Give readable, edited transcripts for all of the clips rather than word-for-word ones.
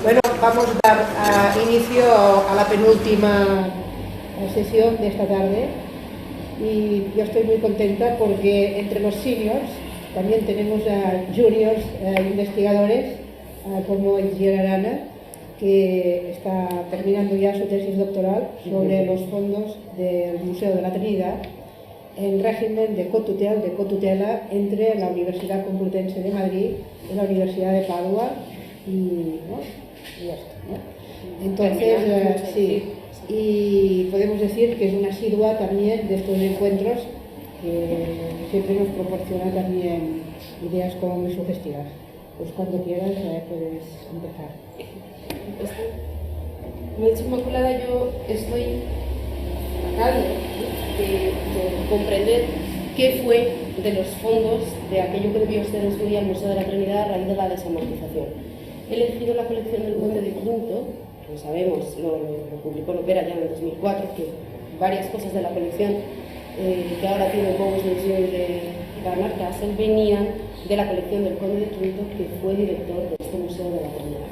Bueno, vamos a dar inicio a la penúltima sesión de esta tarde y yo estoy muy contenta porque entre los seniors también tenemos a juniors investigadores como Itziar Arana, que está terminando ya su tesis doctoral sobre los fondos del Museo de la Trinidad en régimen de cotutela entre la Universidad Complutense de Madrid y la Universidad de Padua y esto, ¿no? Entonces, sí, y podemos decir que es una asidua también de estos encuentros que siempre nos proporciona también ideas como muy sugestivas. Pues cuando quieras puedes empezar. Me he dicho Inmaculada, yo estoy tratando de comprender qué fue de los fondos de aquello que debió ser en su día el Museo de la Trinidad a raíz de la desamortización. He elegido la colección del Conde de Quinto, que sabemos, lo publicó Lopera ya en el 2004, que varias cosas de la colección que ahora tiene el Bowes Museum de Bernard Castle venían de la colección del Conde de Quinto, que fue director de este Museo de la Trinidad.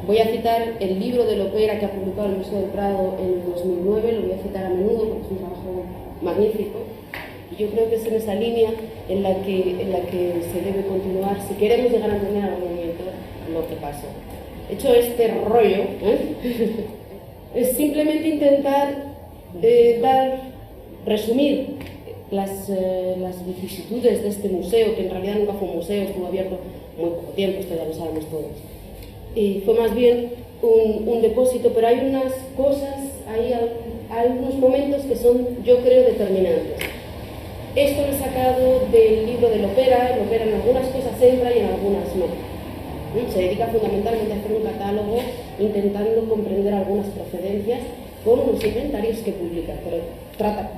Voy a citar el libro de Lopera que ha publicado el Museo del Prado en el 2009, lo voy a citar a menudo porque es un trabajo magnífico. Y yo creo que es en esa línea en la que se debe continuar si queremos llegar a entender algún momento lo que pasó. Hecho este rollo, es simplemente intentar resumir las vicisitudes de este museo, que en realidad nunca fue un museo, estuvo abierto muy poco tiempo, esto ya lo sabemos todos. Fue más bien un depósito, pero hay unas cosas, hay algunos momentos que son, yo creo, determinantes. Esto lo he sacado del libro de Lopera. Lopera en algunas cosas entra y en algunas no. Se dedica fundamentalmente a hacer un catálogo intentando comprender algunas procedencias con unos inventarios que publica, pero trata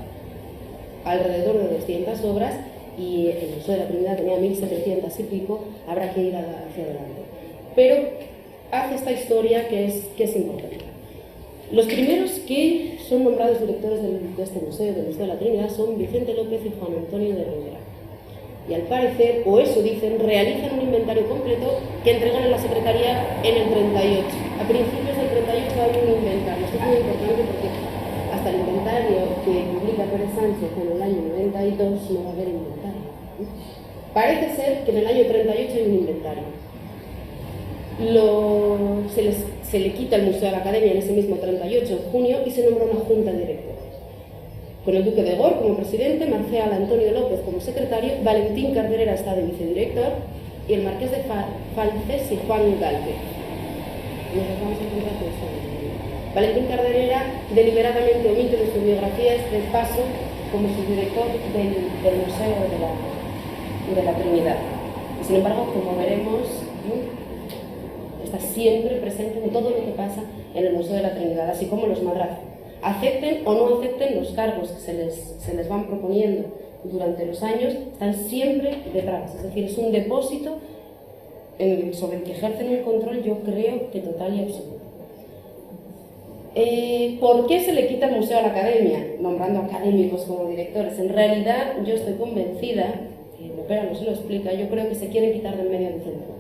alrededor de 200 obras y el Museo de la Trinidad tenía 1700 y pico, habrá que ir hacia adelante. Pero hace esta historia que es importante. Los primeros que son nombrados directores de este museo, del Museo de la Trinidad, son Vicente López y Juan Antonio de Rivera. Y al parecer, o eso dicen, realizan un inventario completo que entregan en la Secretaría en el 38. A principios del 38 hay un inventario. Esto es muy importante porque hasta el inventario que publica Pérez Sánchez en el año 92 no va a haber inventario. Parece ser que en el año 38 hay un inventario. Se le quita el Museo a la Academia en ese mismo 38 de junio y se nombra una junta directiva. Con el Duque de Gor como presidente, Marcial Antonio López como secretario, Valentín Carderera está de vicedirector y el Marqués de Falces y Juan Galvez. Nos vamos a encontrar con esto. Valentín Carderera deliberadamente omite de su biografía este paso como subdirector del Museo de la Trinidad. Y sin embargo, como veremos, está siempre presente en todo lo que pasa en el Museo de la Trinidad, así como los Madrazo. Acepten o no acepten los cargos que se les van proponiendo durante los años, están siempre detrás. Es decir, es un depósito sobre el que ejercen un control, yo creo que total y absoluto. ¿Por qué se le quita el museo a la Academia? Nombrando académicos como directores. En realidad, yo estoy convencida, y Lopera no se lo explica, yo creo que se quiere quitar del medio a Vicente López.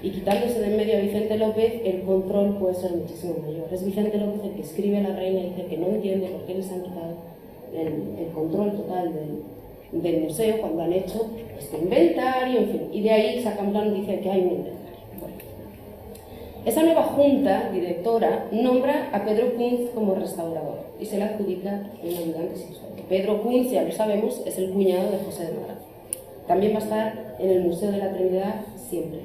Y quitándose de en medio a Vicente López, el control puede ser muchísimo mayor. Es Vicente López el que escribe a la reina y dice que no entiende por qué les han quitado el control total del museo cuando han hecho este inventario, en fin. Y de ahí sacan la noticia de que hay un inventario. Bueno. Esa nueva junta directora nombra a Pedro Kunz como restaurador y se le adjudica un ayudante sin sueldo. Pedro Kunz, ya lo sabemos, es el cuñado de José de Madrazo. También va a estar en el Museo de la Trinidad siempre,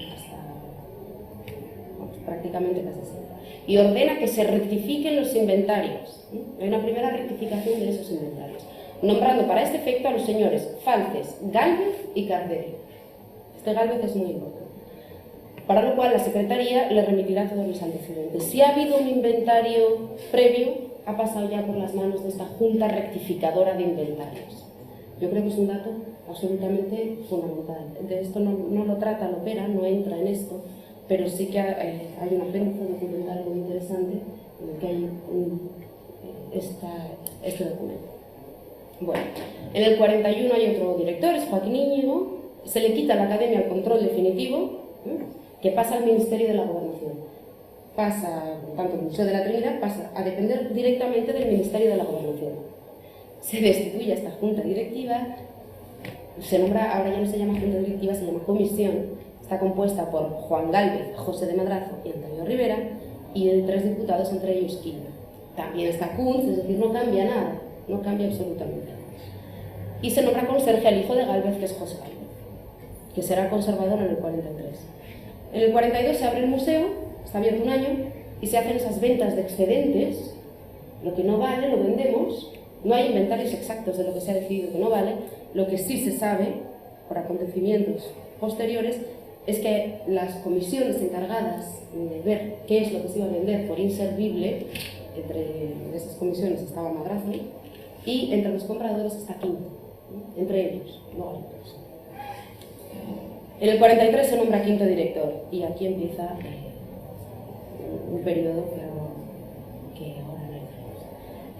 prácticamente casi siempre, y ordena que se rectifiquen los inventarios. Hay una primera rectificación de esos inventarios, nombrando para este efecto a los señores Falces, Gálvez y Carderera. Este Gálvez es muy importante, para lo cual la Secretaría le remitirá todos los antecedentes. Si ha habido un inventario previo, ha pasado ya por las manos de esta Junta Rectificadora de Inventarios. Yo creo que es un dato absolutamente fundamental. De esto no lo trata Lopera, no entra en esto, pero sí que hay una pieza documental muy interesante en el que hay este documento. Bueno, en el 41 hay otro director, es Joaquín Íñigo, se le quita a la Academia el control definitivo, que pasa al Ministerio de la Gobernación. Pasa, tanto el Museo de la Trinidad pasa a depender directamente del Ministerio de la Gobernación. Se destituye esta junta directiva, se nombra, ahora ya no se llama junta directiva, se llama comisión, está compuesta por Juan Gálvez, José de Madrazo y Antonio Rivera, y de 3 diputados, entre ellos Quina. También está Kunz, es decir, no cambia nada, no cambia absolutamente nada. Y se nombra conserje al hijo de Gálvez, que es José Gálvez, que será conservador en el 43. En el 42 se abre el museo, está abierto un año, y se hacen esas ventas de excedentes. Lo que no vale lo vendemos. No hay inventarios exactos de lo que se ha decidido que no vale. Lo que sí se sabe, por acontecimientos posteriores, es que las comisiones encargadas de ver qué es lo que se iba a vender por inservible, entre esas comisiones estaba Madrazo, y entre los compradores está Quinto, entre ellos, no otros. En el 43 se nombra Quinto director, y aquí empieza un periodo que ahora analizamos.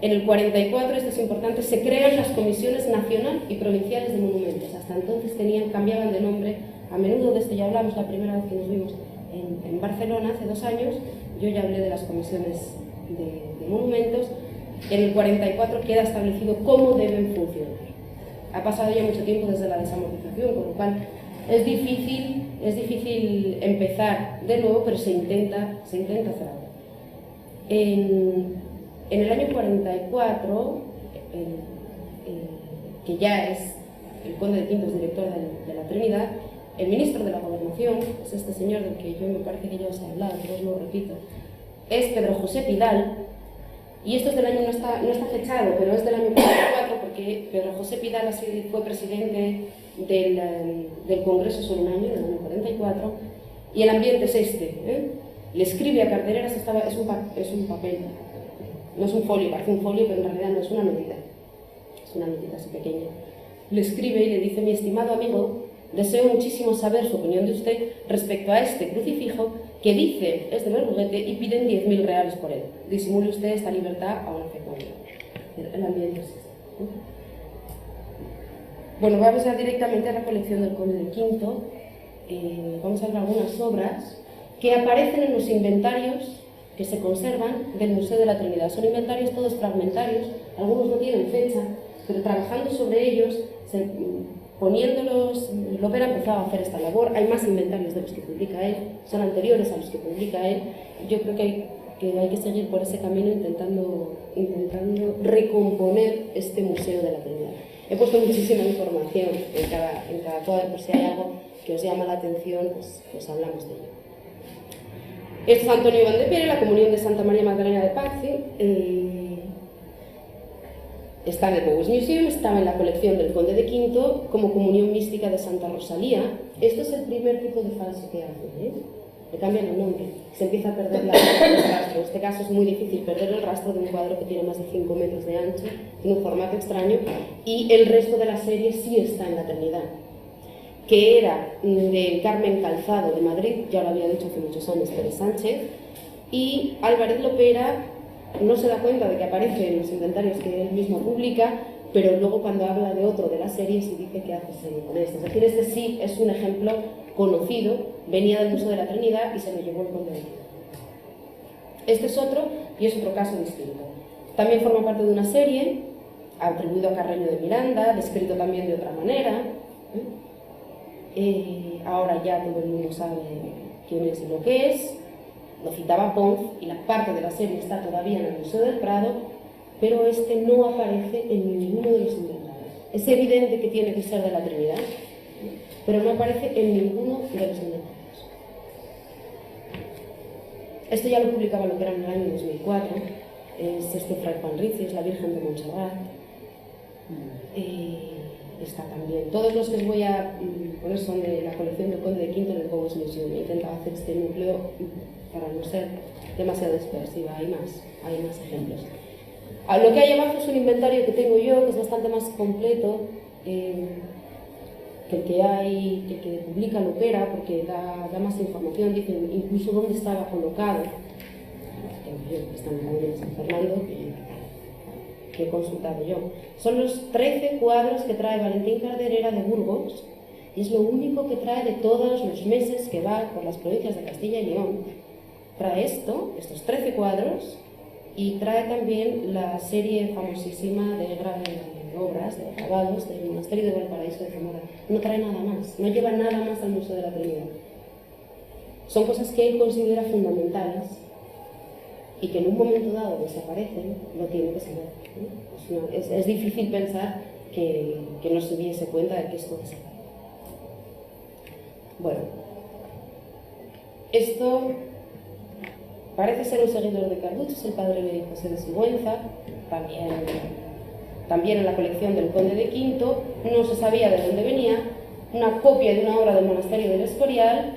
En el 44, esto es importante, se crean las comisiones nacional y provinciales de monumentos. Hasta entonces cambiaban de nombre. A menudo, de esto ya hablamos la primera vez que nos vimos en Barcelona, hace 2 años, yo ya hablé de las comisiones de monumentos. En el 44 queda establecido cómo deben funcionar. Ha pasado ya mucho tiempo desde la desamortización, con lo cual es difícil empezar de nuevo, pero se intenta hacer algo. En el año 44, que ya es el conde de Quinto, director de la Trinidad, el ministro de la Gobernación, es este señor del que yo me parece que ya os he hablado, pero os lo repito, es Pedro José Pidal, y esto es del año, no está fechado, pero es del año 44, porque Pedro José Pidal fue presidente del Congreso solo un año, del año 44, y el ambiente es este. Le escribe a Cartereras, es un papel, no es un folio, parece un folio, pero en realidad no es una notita, es una notita así pequeña. Le escribe y le dice: mi estimado amigo, deseo muchísimo saber su opinión de usted respecto a este crucifijo que dice es de Berruguete y piden 10.000 reales por él. Disimule usted esta libertad a una fe común. El ambiente es este. Bueno, vamos ya directamente a la colección del Conde de Quinto. Vamos a ver algunas obras que aparecen en los inventarios que se conservan del Museo de la Trinidad. Son inventarios todos fragmentarios, algunos no tienen fecha, pero trabajando sobre ellos, poniéndolos, Lopera empezaba a hacer esta labor. Hay más inventarios de los que publica él, son anteriores a los que publica él. Yo creo que hay que seguir por ese camino intentando recomponer este Museo de la Trinidad. He puesto muchísima información en cada cuadro, por si hay algo que os llama la atención, pues hablamos de ello. Este es Antonio Iván de Pere, la comunión de Santa María Magdalena de Pazzi. Está en el Powys Museum, estaba en la colección del Conde de Quinto como comunión mística de Santa Rosalía. Esto es el primer tipo de falso que hacen, le cambian el nombre, se empieza a perder el rastro. En este caso es muy difícil perder el rastro de un cuadro que tiene más de 5 metros de ancho, tiene un formato extraño, y el resto de la serie sí está en la Trinidad, que era del Carmen Calzado de Madrid, ya lo había dicho hace muchos años Pérez Sánchez, y Álvarez Lopera no se da cuenta de que aparece en los inventarios que él mismo publica, pero luego cuando habla de otro de la serie sí dice que hace serie con este. Es decir, este sí es un ejemplo conocido, venía del Museo de la Trinidad y se lo llevó el Conde de Quinto. Este es otro, y es otro caso distinto. También forma parte de una serie, atribuido a Carreño de Miranda, descrito también de otra manera. Ahora ya todo el mundo sabe quién es y lo que es. Lo citaba Pons, y la parte de la serie está todavía en el Museo del Prado, pero este no aparece en ninguno de los inventarios. Es evidente que tiene que ser de la Trinidad, pero no aparece en ninguno de los inventarios. Esto ya lo publicaba Lopera en el año 2004, es este Fray Juan Rizzi, es la Virgen de Montserrat. Está también. Todos los que os voy a poner son de la colección del Conde de Quinto en el Powys Museum. He intentado hacer este núcleo para no ser demasiado dispersiva, hay más ejemplos. Lo que hay abajo es un inventario que tengo yo, que es bastante más completo que el que publica Lopera, porque da más información, dice incluso dónde estaba colocado. Está en la Avenida de San Fernando, que he consultado yo. Son los 13 cuadros que trae Valentín Carderera de Burgos, Y es lo único que trae de todos los meses que va por las provincias de Castilla y León. Trae estos 13 cuadros, y trae también la serie famosísima de obras, de grabados del Monasterio de Valparaíso de Zamora. No trae nada más, no lleva nada más al Museo de la Trinidad. Son cosas que él considera fundamentales y que en un momento dado desaparecen, lo tiene que saber, ¿no? Es difícil pensar que no se diese cuenta de que esto desaparece. Bueno, esto parece ser un seguidor de Carducho, es el padre de José de Sigüenza, también en la colección del Conde de Quinto, no se sabía de dónde venía, una copia de una obra del Monasterio del Escorial.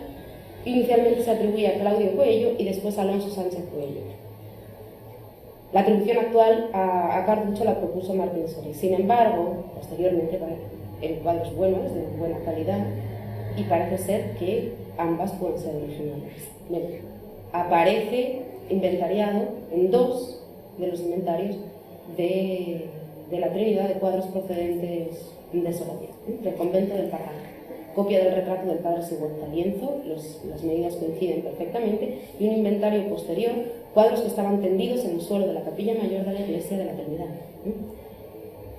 Inicialmente se atribuía a Claudio Coello y después a Alonso Sánchez Coello. La atribución actual a Carducho la propuso Martín Soria. Sin embargo, posteriormente, el cuadro es bueno, es de buena calidad, y parece ser que ambas pueden ser originales. Bien, aparece inventariado en 2 de los inventarios de la Trinidad de cuadros procedentes de Segovia, del convento del Parral. Copia del retrato del padre Sigüenza, lienzo, las medidas coinciden perfectamente, y un inventario posterior, cuadros que estaban tendidos en el suelo de la capilla mayor de la iglesia de la Trinidad.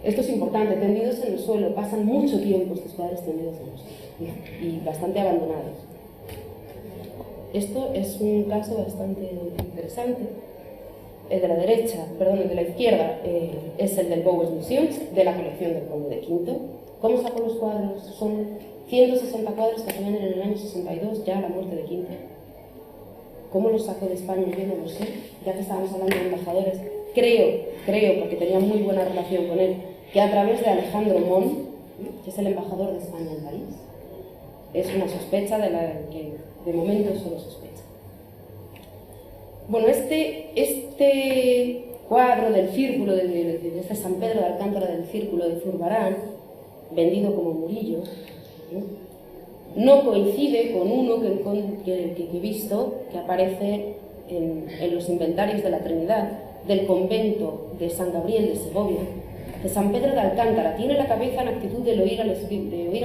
Esto es importante, tendidos en el suelo, pasan mucho tiempo estos cuadros tendidos en el suelo, y bastante abandonados. Esto es un caso bastante interesante. El de la derecha, perdón, el de la izquierda es el del Bowes Museums, de la colección del Conde de Quinto. ¿Cómo sacó los cuadros? Son 160 cuadros que se venden en el año 62, ya a la muerte de Quinto. ¿Cómo los sacó de España? Yo no lo sé. Ya que estábamos hablando de embajadores, creo, porque tenía muy buena relación con él, que a través de Alejandro Mon, que es el embajador de España en París. Es una sospecha de la que de momento solo sospecha. Bueno, este cuadro del círculo, de este San Pedro de Alcántara del Círculo de Zurbarán, vendido como Murillo, no coincide con uno que he visto que aparece en los inventarios de la Trinidad del convento de San Gabriel de Segovia, de San Pedro de Alcántara. Tiene la cabeza en actitud de oír al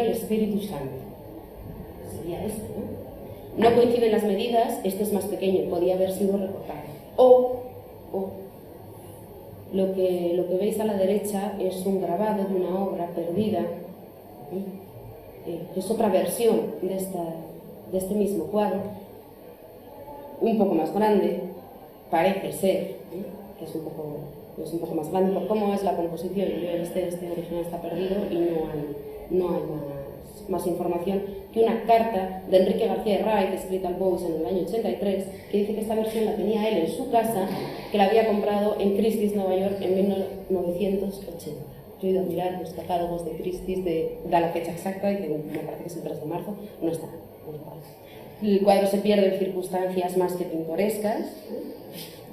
Espíritu Santo. Sería este, ¿no? No coinciden las medidas, este es más pequeño, podía haber sido recortado. O lo que veis a la derecha es un grabado de una obra perdida, es otra versión de este mismo cuadro, un poco más grande, parece ser, que es un poco más grande por cómo es la composición. Este original está perdido y no hay más información que una carta de Enrique García de Raiz, escrita al Bowes en el año 83, que dice que esta versión la tenía él en su casa, que la había comprado en Christie's, Nueva York, en 1980. Yo he ido a mirar los catálogos de Christie's, da la fecha exacta, y que me parece que es el 3 de marzo, no está. El cuadro se pierde en circunstancias más que pintorescas,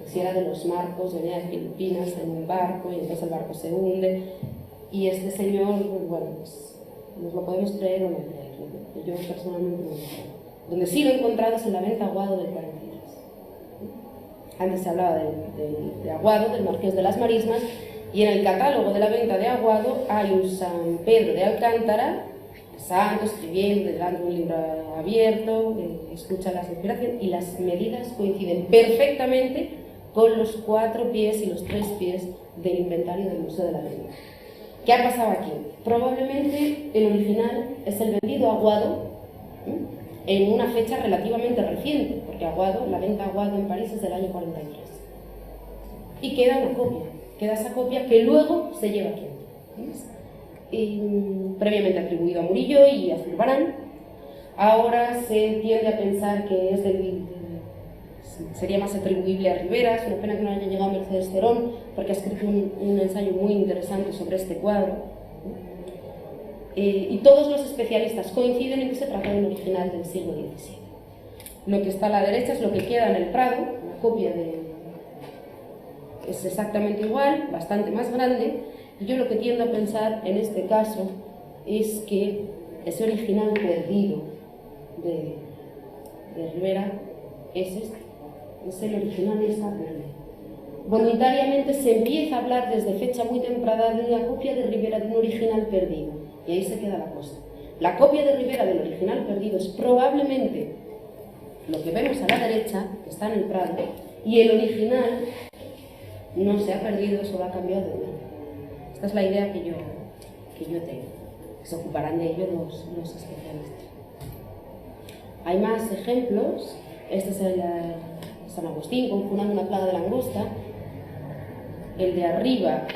si era de los Marcos, venía de Filipinas en un barco, y entonces el barco se hunde, y este señor, bueno, pues, nos lo podemos creer o no creer. Yo personalmente no lo creo. Donde sí lo he encontrado es en la venta Aguado del 43. Antes se hablaba de Aguado, del Marqués de las Marismas, y en el catálogo de la venta de Aguado hay un San Pedro de Alcántara, santo, escribiendo, delante de un libro abierto, escucha las inspiraciones, y las medidas coinciden perfectamente con los 4 pies y los 3 pies del inventario del Museo de la Lengua. ¿Qué ha pasado aquí? Probablemente el original es el vendido a Aguado en una fecha relativamente reciente, porque Aguado, la venta Aguado en París es del año 43. Y queda una copia, queda esa copia que luego se lleva aquí. Previamente atribuido a Murillo y a Zurbarán. Ahora se tiende a pensar que es sería más atribuible a Rivera. Es una pena que no haya llegado Mercedes Cerón, porque ha escrito un ensayo muy interesante sobre este cuadro. Y todos los especialistas coinciden en que se trata de un original del siglo XVII. Lo que está a la derecha es lo que queda en el Prado, una copia es exactamente igual, bastante más grande. Y yo lo que tiendo a pensar en este caso es que ese original perdido de Rivera es este. Es el original de esa perdido. Voluntariamente se empieza a hablar desde fecha muy temprana de una copia de Rivera de un original perdido, y ahí se queda la cosa. La copia de Rivera del original perdido es probablemente lo que vemos a la derecha, que está en el Prado, y el original no se ha perdido, solo ha cambiado de orden. Esta es la idea que yo tengo. Se ocuparán de ello los especialistas. Hay más ejemplos. Este es el San Agustín conjurando una plaga de langosta. El de arriba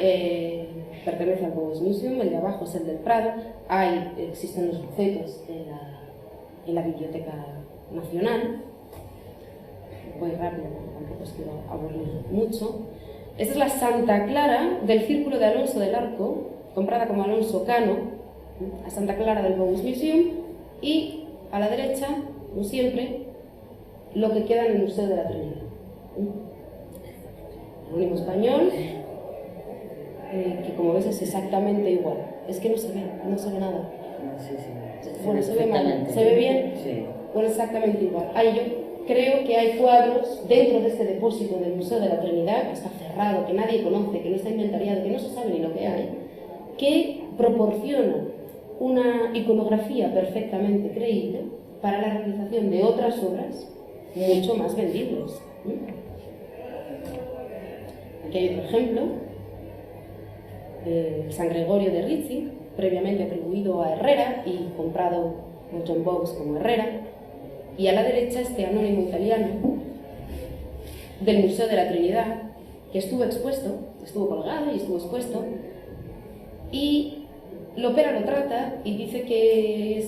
pertenece al Bowes Museum, el de abajo es el del Prado. Existen los bocetos en la Biblioteca Nacional. Voy rápido, tampoco os quiero aburrir mucho. Esta es la Santa Clara del Círculo de Alonso del Arco, comprada como Alonso Cano, a Santa Clara del Bowes Museum, y a la derecha, como siempre, lo que queda en el Museo de la Trinidad. Anónimo español, que como ves es exactamente igual. Es que no se ve nada. Bueno, se ve mal, ¿se ve bien? Sí. Bueno, exactamente igual. Yo creo que hay cuadros dentro de este depósito del Museo de la Trinidad, que está cerrado, que nadie conoce, que no está inventariado, que no se sabe ni lo que hay, que proporcionan una iconografía perfectamente creíble para la realización de otras obras mucho más vendibles. Aquí hay otro ejemplo, San Gregorio de Rizzi, previamente atribuido a Herrera y comprado por John Bowes como Herrera, y a la derecha este anónimo italiano del Museo de la Trinidad, que estuvo colgado y estuvo expuesto, y Lopera lo trata y dice que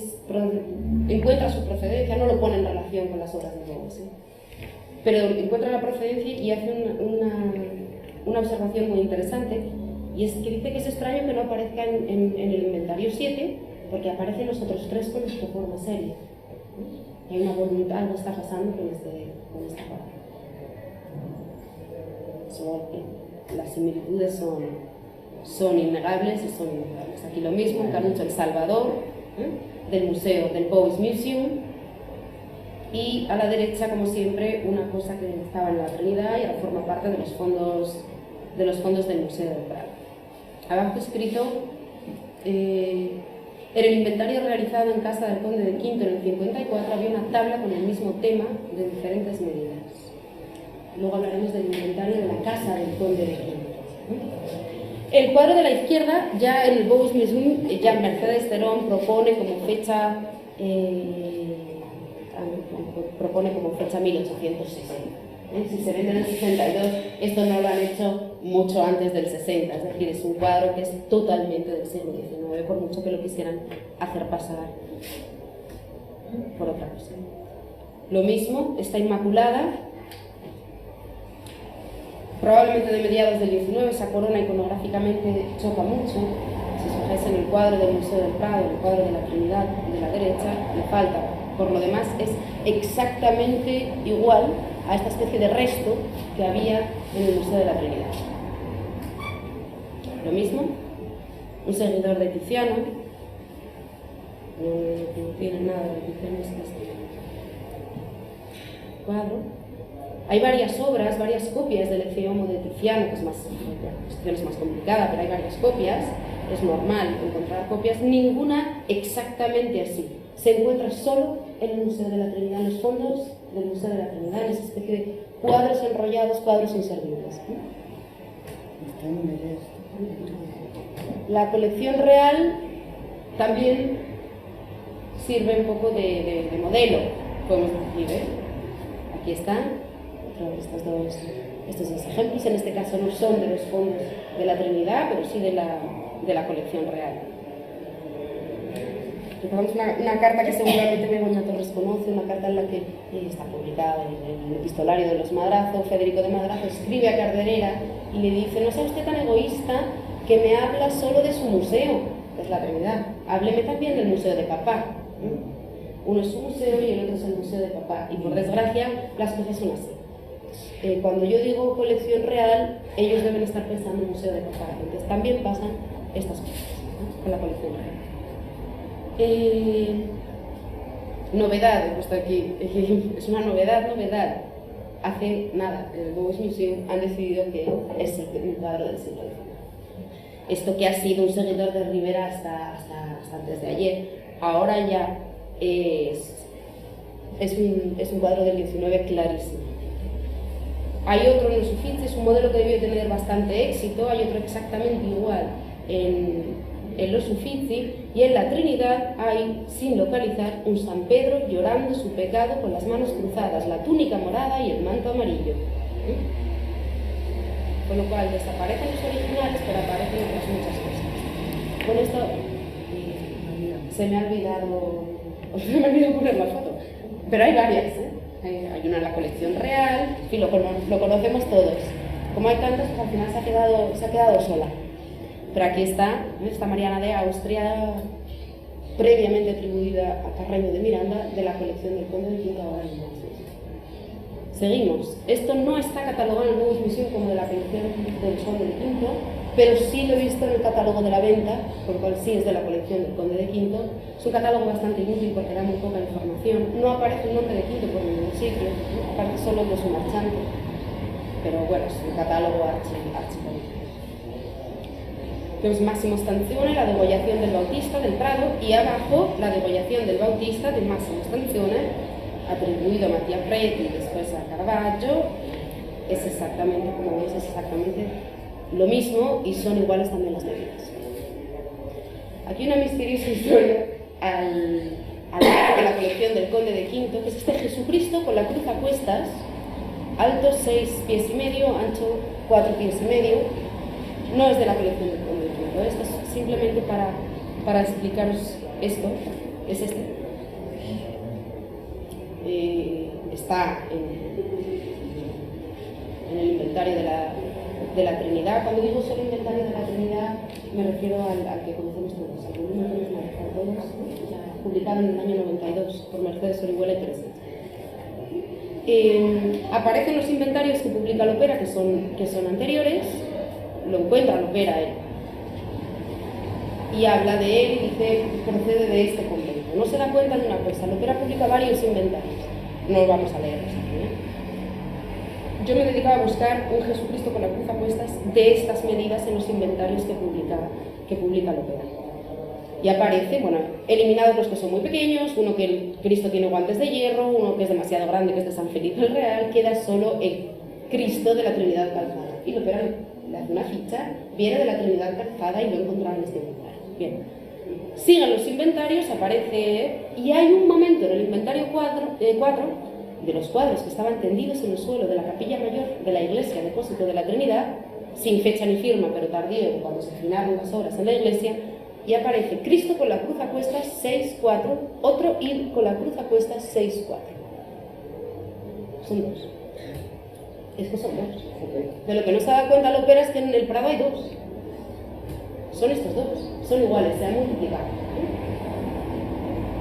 encuentra su procedencia, no lo pone en relación con las obras de Bowes, pero encuentra la procedencia y hace una observación muy interesante, y es que dice que es extraño que no aparezca en el inventario 7, porque aparecen los otros 3 con su forma seria. Hay una voluntad, algo está pasando con esta parte. Las similitudes son innegables y son innegables. Aquí lo mismo, en Carlucho El Salvador, del museo del Bowes Museum, y a la derecha, como siempre, una cosa que estaba en la Trinidad y ahora forma parte de los fondos del Museo del Prado. Abajo escrito, en el inventario realizado en casa del Conde de Quinto en el 54 había una tabla con el mismo tema de diferentes medidas. Luego hablaremos del inventario de la casa del Conde de Quinto. El cuadro de la izquierda, ya en el Bowes Museum, ya Mercedes Cerón propone como fecha 1860. Si se vende en el 62, esto no lo han hecho mucho antes del 60, es decir, es un cuadro que es totalmente del siglo XIX, por mucho que lo quisieran hacer pasar por otra cosa. Lo mismo, está Inmaculada, probablemente de mediados del 19, esa corona iconográficamente choca mucho. Si os fijáis en el cuadro del Museo del Prado, en el cuadro de la Trinidad de la derecha, le falta. Por lo demás, es exactamente igual a esta especie de resto que había en el Museo de la Trinidad. Lo mismo, un seguidor de Tiziano, no tiene nada de Tiziano, este cuadro. Hay varias obras, varias copias del Ecce Homo de Tiziano, que es la cuestión es más complicada, pero hay varias copias, es normal encontrar copias, ninguna exactamente así. Se encuentra solo en el Museo de la Trinidad, en los fondos del Museo de la Trinidad, en esa especie de cuadros enrollados, cuadros inservibles. La colección real también sirve un poco de modelo, podemos decir, Aquí están estos dos ejemplos, en este caso no son de los fondos de la Trinidad, pero sí de la colección real. Recordamos una carta que seguramente Begoña Torres conoce, una carta en la que está publicada en el epistolario de los Madrazo. Federico de Madrazo escribe a Carderera y le dice: no sea usted tan egoísta que me habla solo de su museo, que es la Trinidad, hábleme también del Museo de Papá. Uno es su museo y el otro es el Museo de Papá, y por desgracia las cosas son así. Cuando yo digo colección real, ellos deben estar pensando en el Museo de Papá, entonces también pasan estas cosas, ¿no?, con la colección real. Novedad, he puesto aquí, es una novedad. Hace nada, el Bowes Museum han decidido que es el cuadro del siglo XIX. Esto que ha sido un seguidor de Rivera hasta antes de ayer, ahora ya es un cuadro del 19 clarísimo. Hay otro en los Ufizi, es un modelo que debió tener bastante éxito, hay otro exactamente igual en los Ufizi, y en la Trinidad hay, sin localizar, un San Pedro llorando su pecado con las manos cruzadas, la túnica morada y el manto amarillo. Con lo cual desaparecen los originales, pero aparecen otras muchas cosas. Con esto se me ha olvidado poner la foto, pero hay varias, hay una en la colección real, y lo conocemos todos. Como hay tantos, pues al final se ha quedado sola. Pero aquí está Mariana de Austria, previamente atribuida a Carreño de Miranda, de la colección del Conde de Quinto. Seguimos. Esto no está catalogado en el Nuevo Museum como de la colección del Conde de Quinto, pero sí lo he visto en el catálogo de la venta, por lo cual sí es de la colección del Conde de Quinto. Es un catálogo bastante inútil porque da muy poca información. No aparece el nombre de Quinto por ningún sitio, aparece solo el de su marchante. Pero bueno, es un catálogo archiconocido. Tenemos Máximo Stanzione, la degollación del Bautista del Prado, y abajo la degollación del Bautista de Máximo Stanzione, atribuido a Mattia Preti y después a Caravaggio. Es exactamente, como veis, es exactamente lo mismo y son iguales también las medidas. Aquí una misteriosa historia al lado de la colección del Conde de Quinto, que es este Jesucristo con la cruz a cuestas, alto 6 pies y medio, ancho 4 pies y medio. No es de la colección del Conde de Quinto, esto es simplemente para explicaros esto. Es este. Está en el inventario de la Trinidad. Cuando digo solo inventario de la Trinidad, me refiero al que conocemos todos, al volumen que nos maneja todos, publicado en el año 92 por Mercedes Orihuela y Crescent. Aparecen los inventarios que publica Lopera, que son anteriores. Lo encuentra Lopera y habla de él y dice procede de este convento. No se da cuenta de una cosa, Lopera publica varios inventarios, no vamos a leerlos aquí. Yo me dedicaba a buscar un Jesucristo con la cruz a cuestas de estas medidas en los inventarios que publica Lopera. Y aparece, bueno, eliminados los que son muy pequeños, uno que el Cristo tiene guantes de hierro, uno que es demasiado grande, que es de San Felipe el Real, queda solo el Cristo de la Trinidad calzada. Y Lopera le hace una ficha, viene de la Trinidad calzada y lo encontraba en este inventario. Bien. Siguen los inventarios, aparece, y hay un momento en el inventario 4 de los cuadros que estaban tendidos en el suelo de la capilla mayor de la iglesia depósito de la Trinidad, sin fecha ni firma, pero tardío, cuando se finaron las obras en la iglesia, y aparece Cristo con la cruz a cuestas 6-4, otro y con la cruz a cuestas 6-4. Son dos. Estos son dos. De lo que no se da cuenta Lopera es que en el Prado hay dos. Son estos dos, son iguales, se han multiplicado.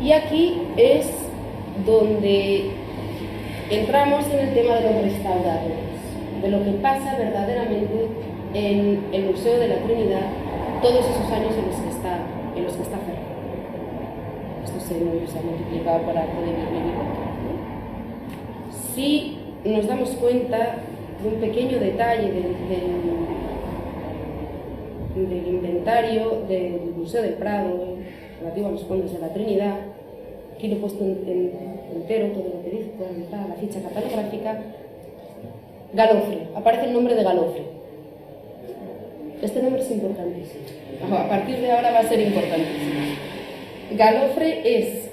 Y aquí es donde entramos en el tema de los restauradores, de lo que pasa verdaderamente en el Museo de la Trinidad todos esos años en los que está cerrado. Esto se ha multiplicado para poder vivir. Si nos damos cuenta de un pequeño detalle del inventario del Museo del Prado relativo a los condes de la Trinidad, aquí lo he puesto entero, todo lo que dice, toda la ficha catalográfica. Galofre, aparece el nombre de Galofre. Este nombre es importantísimo, a partir de ahora va a ser importantísimo. Galofre es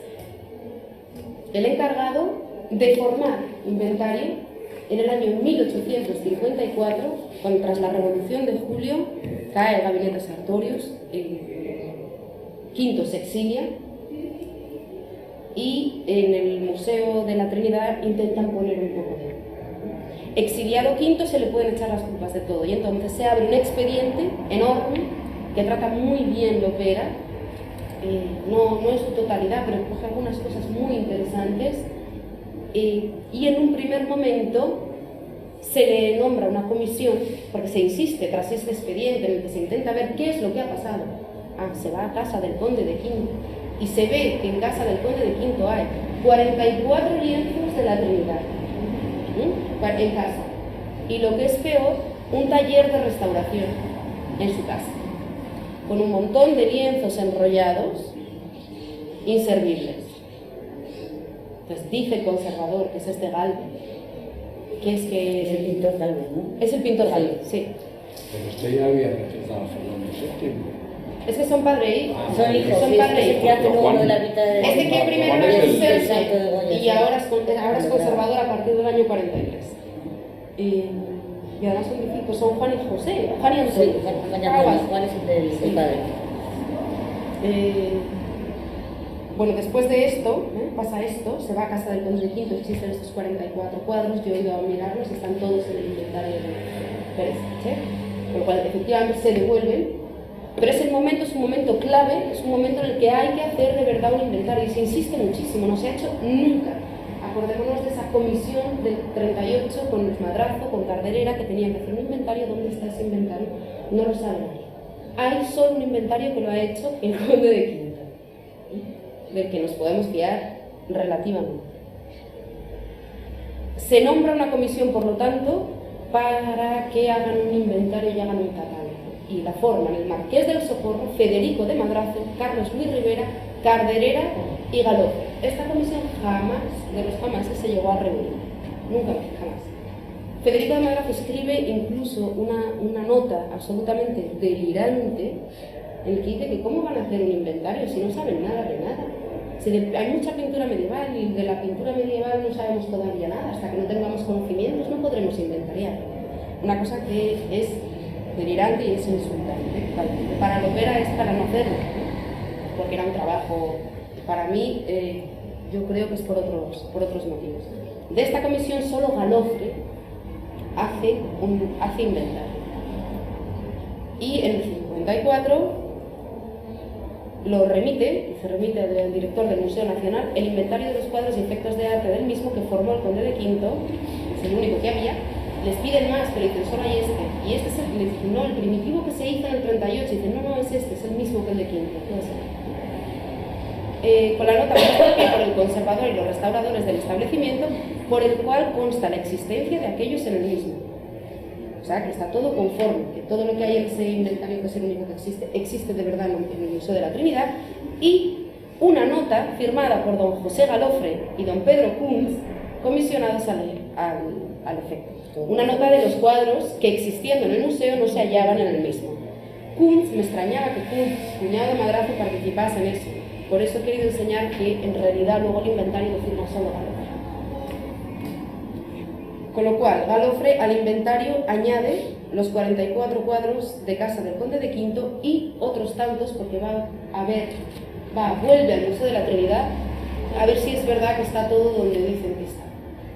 el encargado de formar inventario en el año 1854, cuando tras la Revolución de Julio cae el gabinete Sartorius, Quinto se exilia y en el Museo de la Trinidad intentan poner un poco de... Exiliado Quinto se le pueden echar las culpas de todo y entonces se abre un expediente enorme que trata muy bien Lopera, no en su totalidad, pero coge algunas cosas muy interesantes. Y en un primer momento se le nombra una comisión, porque se insiste tras este expediente en el que se intenta ver qué es lo que ha pasado. Se va a casa del Conde de Quinto y se ve que en casa del Conde de Quinto hay 44 lienzos de la Trinidad en casa, y lo que es peor, un taller de restauración en su casa, con un montón de lienzos enrollados inservibles. Entonces dice el conservador, que es este Galvez, que es que... Es el pintor Galvez, ¿no? Es el pintor Galvez, sí. Pero usted ya había rechazado a Fernando VII. Es que son padre e hijo. Son hijos, Son sí, padre e es hijo. que hace luego de la mitad de... Este que primero Juan era es el conserje santo de Goya, y sí. ahora es conservador a partir del año 43. Y además son discípulos, son Juan y José, Juan y Antonio. Sí, Juan es el padre. Bueno, después de esto, pasa esto, se va a casa del conde de Quinto, existen estos 44 cuadros, yo he ido a mirarlos, están todos en el inventario de Pérez, con lo cual efectivamente se devuelven, pero es un momento clave, es un momento en el que hay que hacer de verdad un inventario, y se insiste muchísimo, no se ha hecho nunca. Acordémonos de esa comisión del 38 con Luis Madrazo, con Carderera, que tenían que hacer un inventario. ¿Dónde está ese inventario? No lo sabe nadie. Hay solo un inventario que lo ha hecho el conde de Quinto, del que nos podemos fiar relativamente. Se nombra una comisión, por lo tanto, para que hagan un inventario y hagan un catálogo. Y la forman el Marqués del Socorro, Federico de Madrazo, Carlos Luis Rivera, Carderera y Galofre. Esta comisión jamás, de los jamases, se llegó a reunir. Nunca, jamás. Federico de Madrazo escribe incluso una nota absolutamente delirante en el que dice que cómo van a hacer un inventario si no saben nada de nada. Hay mucha pintura medieval y de la pintura medieval no sabemos todavía nada. Hasta que no tengamos conocimientos no podremos inventariar. Una cosa que es delirante y es insultante. Para lo que era es para no hacerlo, porque era un trabajo, para mí, yo creo que es por otros motivos. De esta comisión solo Galofre hace inventario. Y en el 54 lo remite, y se remite al director del Museo Nacional, el inventario de los cuadros y efectos de arte del mismo que formó el conde de Quinto, es el único que había. Les piden más, pero dicen, solo hay este. Y este es el, les dicen, no, el primitivo que se hizo en el 38. Dicen, no, es este, es el mismo que el de Quinto. Con la nota puesta por el conservador y los restauradores del establecimiento, por el cual consta la existencia de aquellos en el mismo. O sea, que está todo conforme, que todo lo que hay en ese inventario, que es el único que existe de verdad en el Museo de la Trinidad, y una nota firmada por don José Galofre y don Pedro Kunz, comisionados al efecto. Una nota de los cuadros que, existiendo en el museo, no se hallaban en el mismo. Kunz, me extrañaba que Kunz, cuñado de Madrazo, participase en eso. Por eso he querido enseñar que en realidad luego el inventario lo firma solo Galofre. Con lo cual, Galofre al inventario añade los 44 cuadros de casa del conde de Quinto y otros tantos, porque vuelve al Museo de la Trinidad a ver si es verdad que está todo donde dicen que está.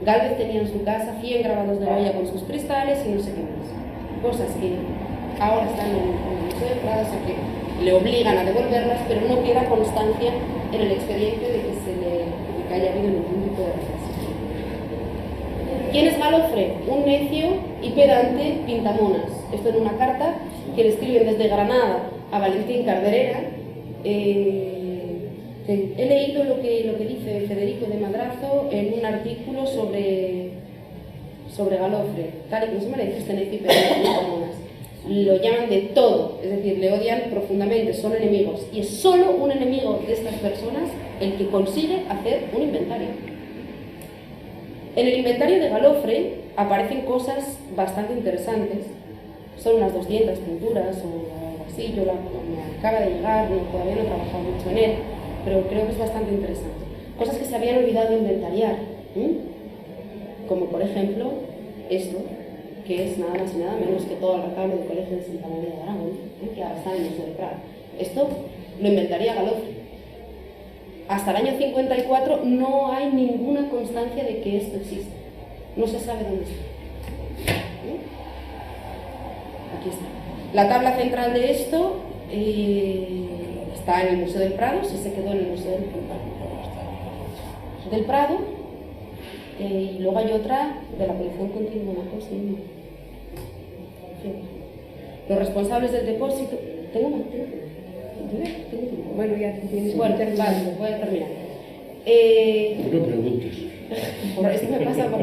Galvez tenía en su casa 100 grabados de Goya con sus cristales y no sé qué más. Cosas que ahora están en el Museo del Prado, o sea que le obligan a devolverlas, pero no queda constancia en el expediente de que haya habido ningún tipo de retraso. ¿Quién es Galofre? Un necio y pedante pintamonas. Esto en una carta que le escriben desde Granada a Valentín Carderera. He leído lo que dice Federico de Madrazo en un artículo sobre Galofre. Tal y como se me dice este necio y pedante pintamonas. Lo llaman de todo, es decir, le odian profundamente, son enemigos. Y es solo un enemigo de estas personas el que consigue hacer un inventario. En el inventario de Galofre aparecen cosas bastante interesantes. Son unas 200 pinturas o algo así. Me acaba de llegar, todavía no he trabajado mucho en él, pero creo que es bastante interesante. Cosas que se habían olvidado inventariar, como por ejemplo esto, que es nada más y nada menos que todo el retablo del Colegio de Santa María de Aragón, que ahora está en el Museo del Prado. Esto lo inventaría Galofre. Hasta el año 54 no hay ninguna constancia de que esto existe. No se sabe dónde está. Aquí está. La tabla central de esto está en el Museo del Prado, se quedó en el Museo del Prado. Y luego hay otra de la colección continua, una cosa. Los responsables del depósito. ¿Tengo más tiempo? Bueno, ya tienes. Bueno, vale, voy a terminar. No preguntes. Esto me pasa por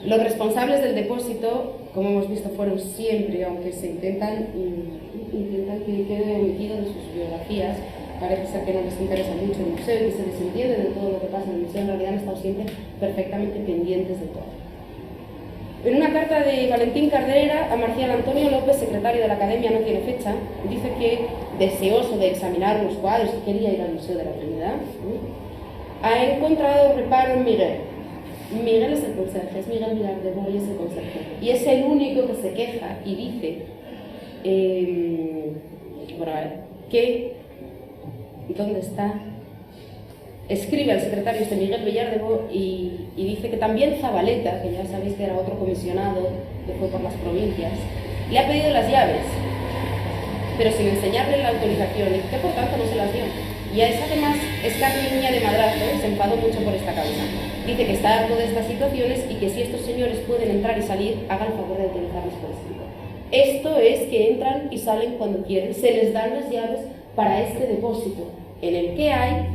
Los responsables del depósito, como hemos visto, fueron siempre, aunque se intentan que quede omitido de sus biografías, parece ser que no les interesa mucho el museo y que se desentiende de todo lo que pasa en el museo. En realidad han estado siempre perfectamente pendientes de todo. En una carta de Valentín Carrera a Marcial Antonio López, secretario de la Academia, no tiene fecha, dice que, deseoso de examinar los cuadros, que quería ir al Museo de la Trinidad, ha encontrado reparo en Miguel. Miguel es el conserje, es Miguel Villar de Boy, es el conserje. Y es el único que se queja y dice bueno, a ver, que ¿dónde está? Escribe al secretario Miguel Villar de Boy y dice que también Zabaleta, que ya sabéis que era otro comisionado que fue por las provincias, le ha pedido las llaves, pero sin enseñarle la autorización, y que por tanto no se las dio. Y es además es carne y uña de madrazo, se enfadó mucho por esta causa. Dice que está harto de estas situaciones y que si estos señores pueden entrar y salir, hagan el favor de utilizarlos por escrito. Esto es que entran y salen cuando quieren, se les dan las llaves para este depósito, en el que hay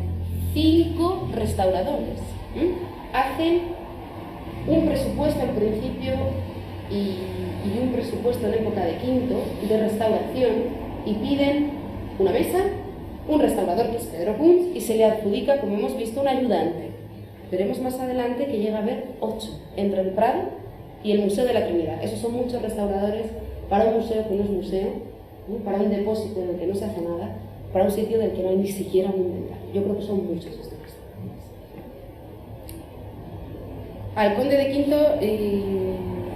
5 restauradores. Hacen un presupuesto al principio y un presupuesto en época de quinto de restauración y piden una mesa, un restaurador que es Pedro Puig y se le adjudica, como hemos visto, un ayudante. Veremos más adelante que llega a haber 8 entre el Prado y el Museo de la Trinidad. Esos son muchos restauradores para un museo que no es museo, para un depósito en el que no se hace nada, para un sitio del que no hay ni siquiera un inventario. Yo creo que son muchos estos restauradores. Al conde de Quinto,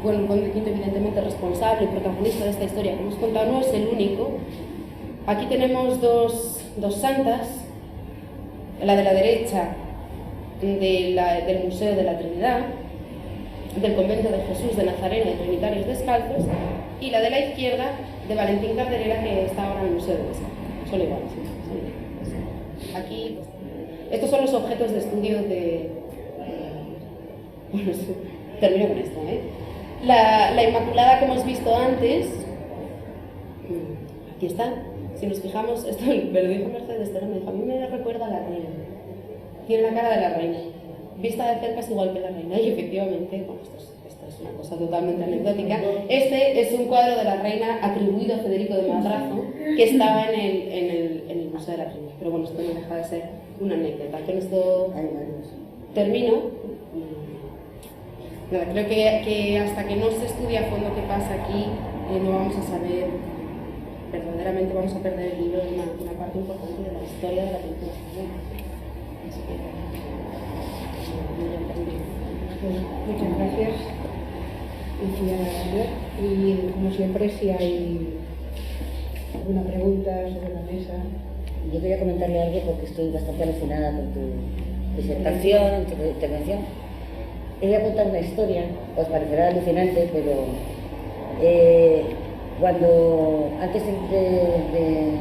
bueno, el conde de Quinto evidentemente responsable y protagonista de esta historia que hemos contado, no es el único. Aquí tenemos dos santas, la de la derecha del Museo de la Trinidad, del Convento de Jesús de Nazareno de Trinitarios Descalzos, y la de la izquierda de Valentín Carderera, que está ahora en el Museo de Descalzos. Son iguales, ¿sí? Aquí, estos son los objetos de estudio de... Bueno, termino con esto, ¿eh? La Inmaculada que hemos visto antes, aquí está. Si nos fijamos, esto me lo dijo Mercedes Terán, me dijo, a mí me recuerda a la reina. Tiene la cara de la reina. Vista de cerca es igual que la reina. Y efectivamente, bueno, esto es una cosa totalmente anecdótica. Este es un cuadro de la reina atribuido a Federico de Madrazo, que estaba en el Museo de la Trinidad. Pero bueno, esto no deja de ser una anécdota. Con esto termino. Nada, creo que hasta que no se estudie a fondo qué pasa aquí, no vamos a saber, verdaderamente vamos a perder el libro de una parte importante de la historia de la pintura española. Así que, muchas gracias, Lucía. Y como siempre, si hay alguna pregunta sobre la mesa. Yo quería comentarle algo porque estoy bastante alucinada con tu disertación, tu intervención. Voy a contar una historia, os parecerá alucinante, pero cuando antes de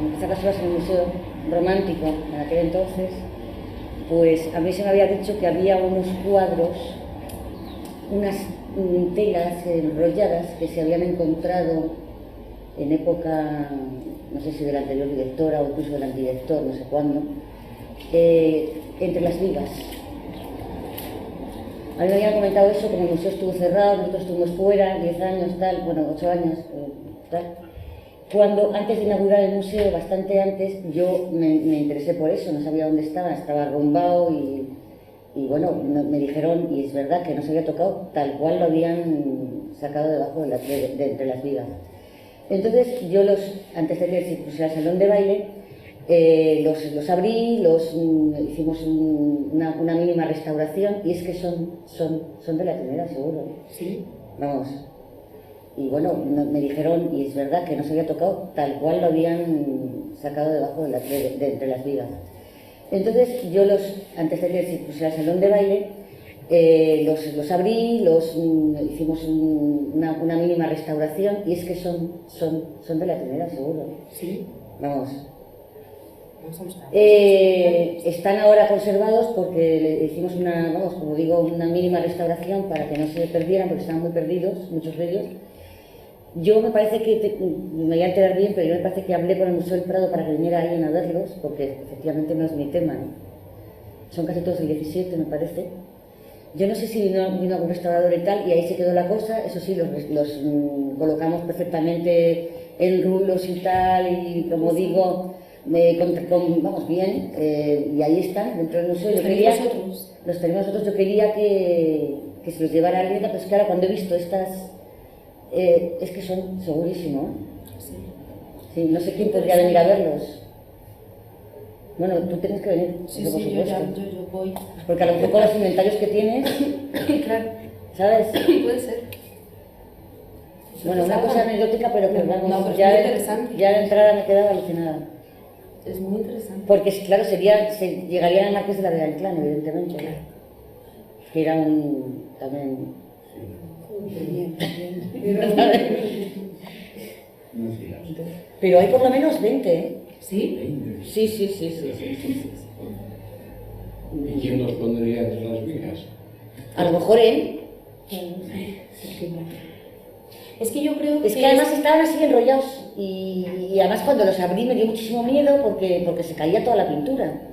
empezar las horas en el Museo Romántico, en aquel entonces, pues a mí se me había dicho que había unos cuadros, unas telas enrolladas que se habían encontrado en época, no sé si de la anterior directora o incluso del antidirector, no sé cuándo, entre las vigas. A mí me habían comentado eso, como el museo estuvo cerrado, nosotros estuvimos fuera, 10 años, tal, bueno, 8 años, tal. Cuando, antes de inaugurar el museo, bastante antes, yo me interesé por eso, no sabía dónde estaba arrumbado y bueno, me dijeron, y es verdad que no se había tocado, tal cual lo habían sacado debajo de entre las vigas. Entonces, yo antes de que se pusiera el salón de baile, los abrí, hicimos una mínima restauración y es que son de la Trinidad, seguro. Sí. Vamos. Y bueno, me dijeron, y es verdad que no se había tocado, tal cual lo habían sacado debajo de entre las vigas. Entonces yo antes de que se pusiera el salón de baile, los abrí, hicimos una mínima restauración y es que son de la Trinidad, seguro. Sí. Vamos. Están ahora conservados porque le hicimos como digo, una mínima restauración para que no se perdieran, porque estaban muy perdidos, muchos de ellos. Yo me parece que, me voy a enterar bien, pero yo me parece que hablé con el Museo del Prado para que viniera alguien a verlos, porque efectivamente no es mi tema, ¿no? Son casi todos del 17, me parece. Yo no sé si vino algún restaurador y tal, y ahí se quedó la cosa. Eso sí, los colocamos perfectamente en rulos y tal, y como digo, vamos, bien, y ahí están, dentro del museo. ¿Los tenéis vosotros? Los tenemos nosotros. Yo quería que se los llevara alguien, pero es que ahora cuando he visto estas, es que son segurísimo. Sí, no sé quién podría venir a verlos. Bueno, tú tienes que venir. Sí, por sí, supuesto. yo voy. Porque a lo mejor con los inventarios que tienes, Claro, ¿sabes? puede ser. Bueno, una cosa anecdótica, pero que vamos, No, pero es ya, muy interesante. ya de entrada me quedaba alucinada. Es muy interesante. Porque, claro, llegarían al Marqués de la Vega Inclán, evidentemente. Que era también... Pero hay por lo menos 20, ¿eh? ¿Sí? Sí. ¿Y quién nos pondría entre las vigas? A lo mejor él. Es que yo creo que... Es que además estaban así enrollados y además cuando los abrí me dio muchísimo miedo porque se caía toda la pintura.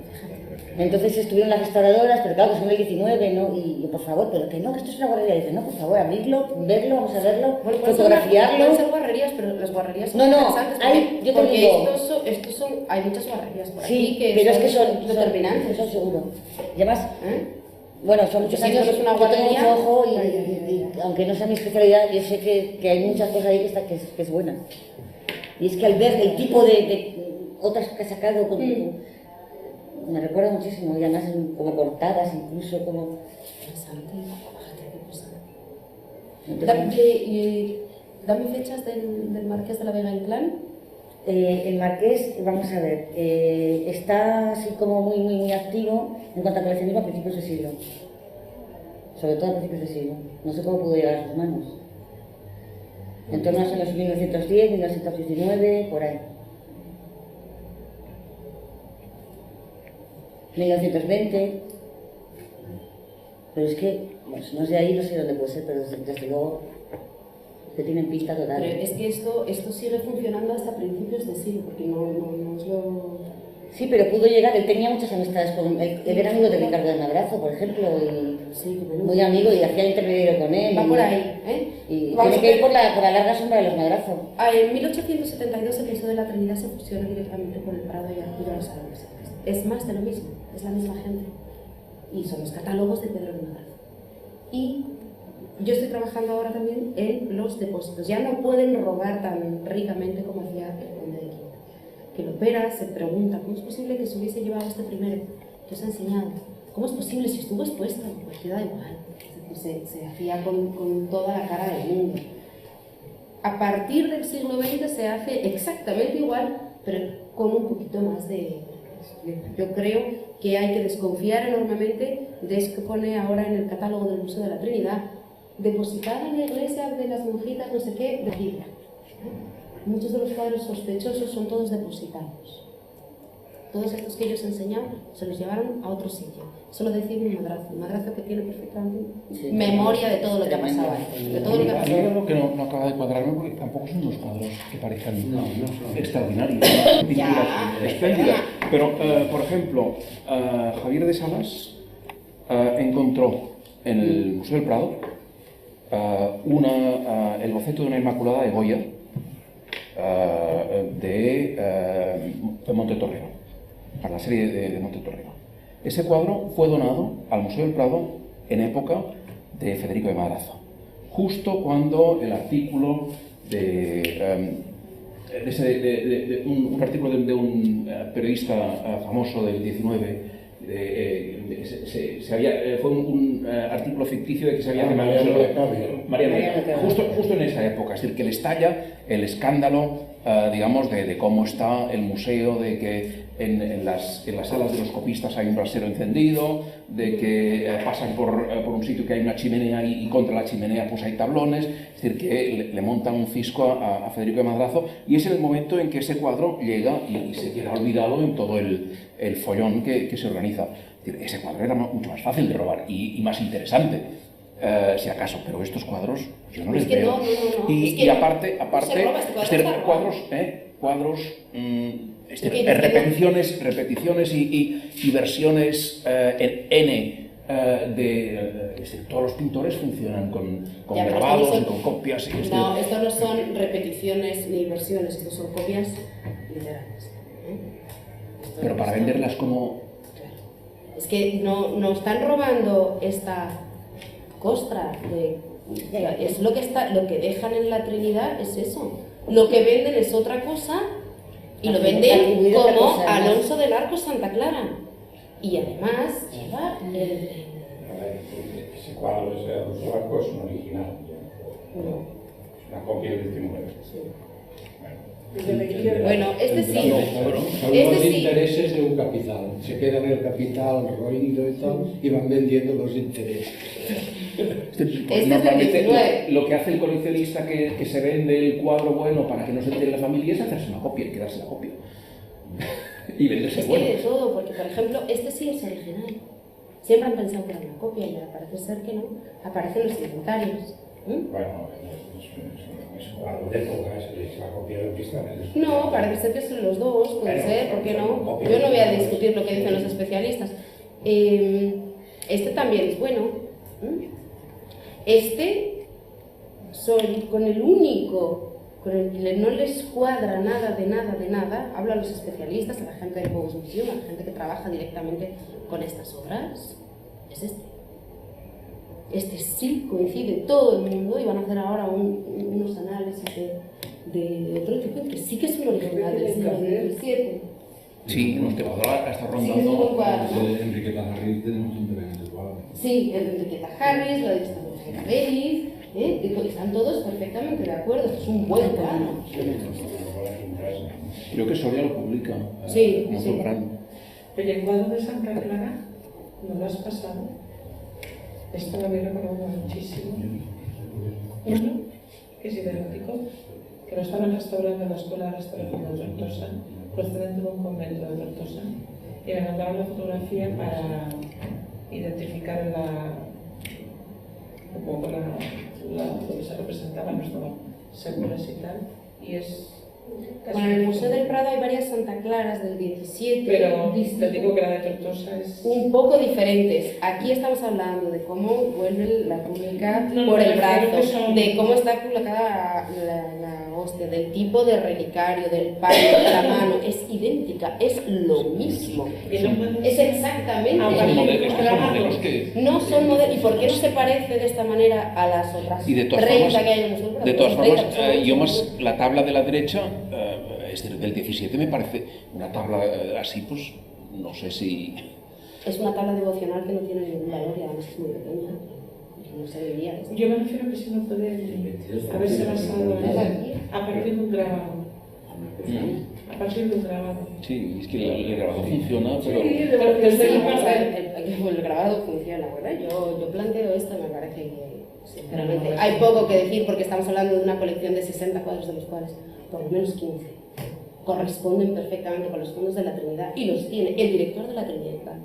Entonces estuvieron las restauradoras, pero claro, que son del 19, ¿no? Y yo, por favor, pero que no, que esto es una guarrería. Dice, no, por favor, abrirlo, verlo, vamos a verlo, Bueno, fotografiarlo. Pueden ser guarrerías, pero las guarrerías son No, interesantes. yo te porque digo... estos son, hay muchas guarrerías por Sí, aquí que pero es que son determinantes. son seguro. Y además, ¿Eh? bueno, son muchos Sí, años, es una yo tengo guarrería. mucho ojo y aunque no sea mi especialidad, yo sé que hay muchas cosas ahí que es buena. Y es que al ver el tipo de otras que ha sacado, me recuerda muchísimo, y además como cortadas, incluso como... Dame fechas del Marqués de la Vega Inclán. El Marqués, vamos a ver, está así como muy activo en cuanto a coleccionismo a principios de siglo. Sobre todo a principios de siglo. No sé cómo pudo llegar a sus manos. En torno a los años 1910, 1919, por ahí. 1920. Pero es que, bueno, si no es de ahí, no sé dónde puede ser, pero desde luego que tienen pista total. Pero es que esto sigue funcionando hasta principios de siglo, porque no es lo... Sí, pero pudo llegar, él tenía muchas amistades con él era amigo de Ricardo de Madrazo, por ejemplo, y Sí, muy amigo y hacía intermediario con él. Va por ahí, ¿eh? Y Vamos tiene a que ir por la larga sombra de los Madrazo. En 1872 el Museo de la Trinidad se fusiona directamente con el Prado y Arturo los Aragoneses. Es más de lo mismo, es la misma gente. Y son los catálogos de Pedro de Madrazo. Y yo estoy trabajando ahora también en los depósitos. Ya no pueden robar tan ricamente como hacía el conde de Quinta. Que lo opera, se pregunta, ¿cómo es posible que se hubiese llevado este primero que os ha enseñado? ¿Cómo es posible si estuvo expuesto? Pues queda igual. Es decir, se hacía con toda la cara del mundo. A partir del siglo XX se hace exactamente igual, pero con un poquito más de... Yo creo que hay que desconfiar enormemente de eso que pone ahora en el catálogo del Museo de la Trinidad, depositada en la iglesia de las monjitas, no sé qué, de Gibra. Muchos de los cuadros sospechosos son todos depositados. Todos estos que ellos enseñaban se los llevaron a otro sitio. Eso lo decía un madrazo que tiene perfectamente memoria de todo lo que ha pasado ahí. De todo lo que ha A mí pasado. lo que no acaba de cuadrarme, porque tampoco son unos cuadros que parezcan extraordinarios, pinturas Ya, espléndidas. Pero, por ejemplo, Javier de Salas encontró en el Museo del Prado el boceto de una Inmaculada de Goya de Montetorrero, para la serie de Montetorrero. Ese cuadro fue donado al Museo del Prado en época de Federico de Madrazo, justo cuando el artículo un artículo de un periodista famoso del 19 fue un artículo ficticio de que se había justo en esa época, es decir, que le estalla el escándalo, digamos, de cómo está el museo, de que en las salas de los copistas hay un brasero encendido, de que pasan por un sitio que hay una chimenea y contra la chimenea pues hay tablones, es decir, que le montan un fisco a Federico de Madrazo, y es el momento en que ese cuadro llega y se queda olvidado en todo el follón que se organiza. Es decir, ese cuadro era mucho más fácil de robar y más interesante, si acaso, pero estos cuadros yo no les veo. Y aparte, cuadros repeticiones y versiones en N todos los pintores funcionan con Ya, grabados y con copias. No, esto no son repeticiones ni versiones, estos son copias literales. Pero para venderlas como... Es que no están robando esta costra es lo que dejan en la Trinidad es eso. Lo que venden es otra cosa y lo venden como Alonso del Arco Santa Clara. Y además lleva Ese cuadro de Alonso del Arco es un original. Es una copia del 19. Bueno, este sí. Son los intereses de un capital. Se queda en el capital roído y tal, y van vendiendo los intereses. Pues normalmente lo que hace el coleccionista que se vende el cuadro bueno para que no se entere la familia es hacerse una copia y quedarse la copia. Y venderse Es que bueno. hay de todo, porque por ejemplo, este sí es original. Siempre han pensado que era una copia y ahora parece ser que no. Aparecen los inventarios. Bueno, es un cuadro de época, es la copia del que está en el... No, parece ser que son los dos, puede ser, ¿por qué no? Yo no voy a discutir lo que dicen los especialistas. Este también es bueno. Este, con el único, con el que no les cuadra nada, hablo a los especialistas, a la gente del Bowes Museum, a la gente que trabaja directamente con estas obras, es este. Este sí coincide todo el mundo y van a hacer ahora unos análisis de otro tipo, que sí que es un original del siglo XVII. Sí, nos te va a dar hasta rondando. Enriqueta Harris tenemos un tremendo cuadro. Sí, Enriqueta Harris, la de Enriqueta Beris, están todos perfectamente de acuerdo, esto es un buen cuadro. Creo que Soria lo publica. Sí, como sí. soprano. El cuadro de Santa Clara, ¿no lo has pasado? Esto lo había recordado muchísimo. Uno, que es idéntico, que lo estaban restaurando en la Escuela de Restauración de Tortosa, procedente de un convento de Tortosa, y me mandaron la fotografía para identificar un poco lo que se representaba, no estaba seguras y tal, y es... Bueno, en el Museo del Prado hay varias Santa Claras del 17, pero te digo que la de Tortosa es... un poco diferentes. Aquí estamos hablando de cómo vuelve la túnica No, por el me refiero brazo, que son- de cómo está colocada la hostia, del tipo de relicario, del palo, de la mano, es idéntica, es lo mismo. Y no puedes- Es exactamente Ah, lo vale, mismo. Modelos, estos son modelos que... No son modelos. ¿Y por qué no se parece de esta manera a las otras Y de todas 30 formas, que hay en el Museo del Prado? de todas 30 formas, personas. yo más la tabla de la derecha, es del 17, me parece una tabla así, pues no sé si... Es una tabla devocional que no tiene ningún valor y además es muy pequeña. No se debería. Yo me refiero a que si no puede haberse basado a partir de un grabado. A partir de un grabado. Sí, es que el grabado funciona, pero... Desde Sí, el papel. el grabado funciona, ¿verdad? Yo planteo esto, me parece que, sinceramente, hay poco que decir porque estamos hablando de una colección de 60 cuadros, de los cuales por lo menos 15 corresponden perfectamente con los fondos de la Trinidad, y los tiene el director de la Trinidad,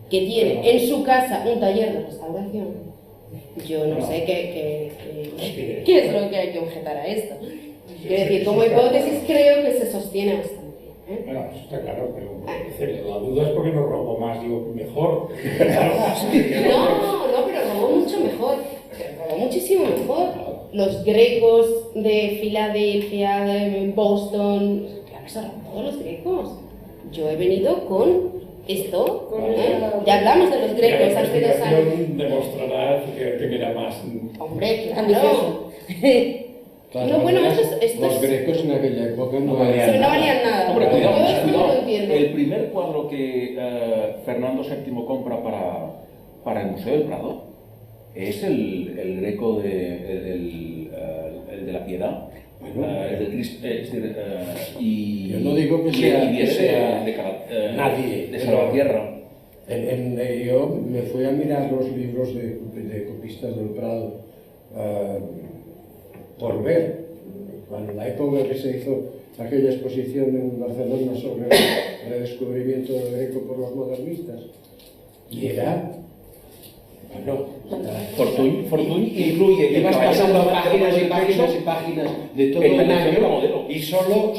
que tiene en su casa un taller de restauración. Yo no sé qué es lo que hay que objetar a esto. Quiero decir, como hipótesis creo que se sostiene bastante bien, ¿eh? Bueno, eso está claro, pero la duda es porque no robo más, digo, mejor. Claro, No, pero robó mucho mejor, robó muchísimo mejor. Los grecos de Filadelfia, de Boston, claro, se robó todos los grecos. Yo he venido con esto, ya hablamos de los grecos hace 2 años. Demostrará que mira más. Hombre, claro. Ambicioso. No, bueno, esto Los es... grecos en aquella época no No valían nada. Hombre, Yo cuidado, esto no lo cuidado. entiendo. El primer cuadro que Fernando VII compra para el Museo del Prado es el Greco el de la Piedad. El del Cristo, y Yo no digo que y sea- viene que sea nadie nadie, de Salvatierra. Yo me fui a mirar los libros de copistas del Prado por ver, cuando la época que se hizo aquella exposición en Barcelona sobre el redescubrimiento del Greco por los modernistas, y era, bueno, Fortuny incluye ibas Caballero pasando de páginas y Manterola páginas y páginas de todo en un la colección de año, modelo. Y solo